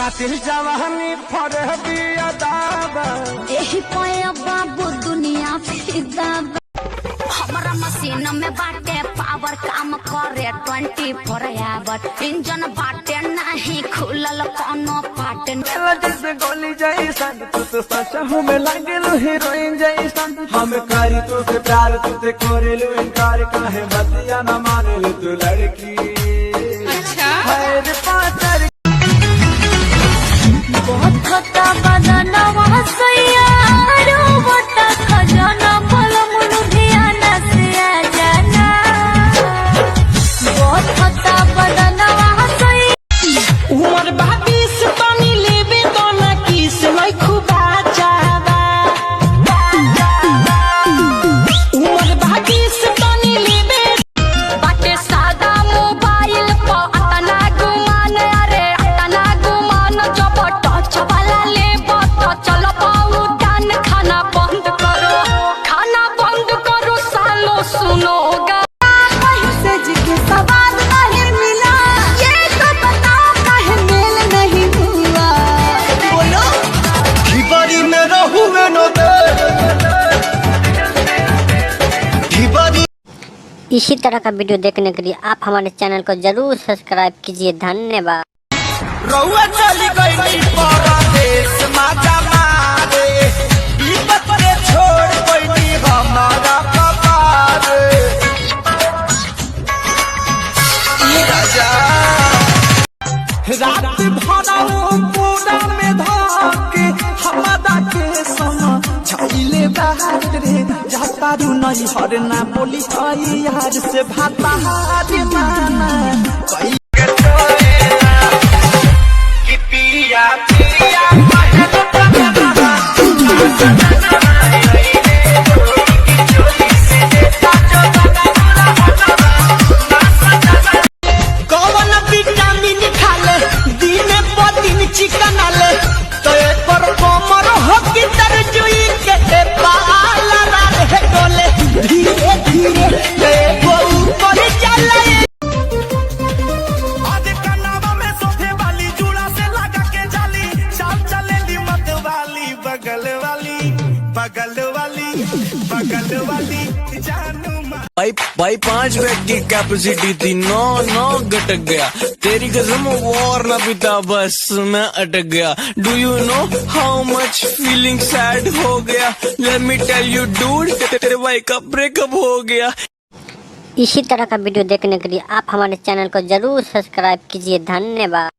कातिल जवानी फरहबी अदाबा एही पाया बाबू दुनिया फिदा हमारा मशीन में बाटे पावर काम करे 24 आवर इंजन बाटे नहीं खुलल कोनो पार्ट जैसे गोली जैसन तू तो सच हमें लागल हीरोइन जैसन हम करी तो से प्यार तुझे करेलू इनकार काहे बतिया न मानेलू तू लड़की अच्छा है रे पातर बहुत खता बदनवा सैया रोबता खजाना पलम लुधियाना से आ जाना बहुत खता बदनवा सैया उमर बाबीस पानी लेबे तो ना किस नहीं खुबा जावा उमर बाबीस पानी लेबे बाटे सादा मोबाइल पर अतना गुमान अरे अतना गुमान जब टच वाला लेबो तो चलो पाऊ दान खाना बंद करो सालो सुनोगा कहीं से जिके सवाल नहीं मिला ये तो बताओ काहे मेल नहीं हुआ बोलो खिबारी में रहूवे न दे खिबारी। इसी तरह का वीडियो देखने के लिए आप हमारे चैनल को जरूर सब्सक्राइब कीजिए। धन्यवाद। रउआ चली गई परदेश माता मारे विपत रे छोड़ गई हमारा कपार राजा रात भरा पूरा में धाके हमारा के समा छाइले बात रे जाता रू नहीं हरना बोली आई यार से भाता रे माना कई पिया पिया कौन विटामिन खाले दिन पर दिन चिकन आले तो एक पर कोमर हो की तरजुई के पाला रहे डोले धीरे धीरे वो ऊपर चले आज कनावा में सोफे वाली जूड़ा से लगा के जाली शाम चलेली मत वाली बगल वाली जानू भाई 5 बैग की कैपेसिटी थी 9 घटक गया। तेरी कसम और ना पिता बस मैं अटक गया। डू यू नो हाउ मच फीलिंग सैड हो गया। Let me tell you dude तेरे भाई का ब्रेकअप हो गया। इसी तरह का वीडियो देखने के लिए आप हमारे चैनल को जरूर सब्सक्राइब कीजिए। धन्यवाद।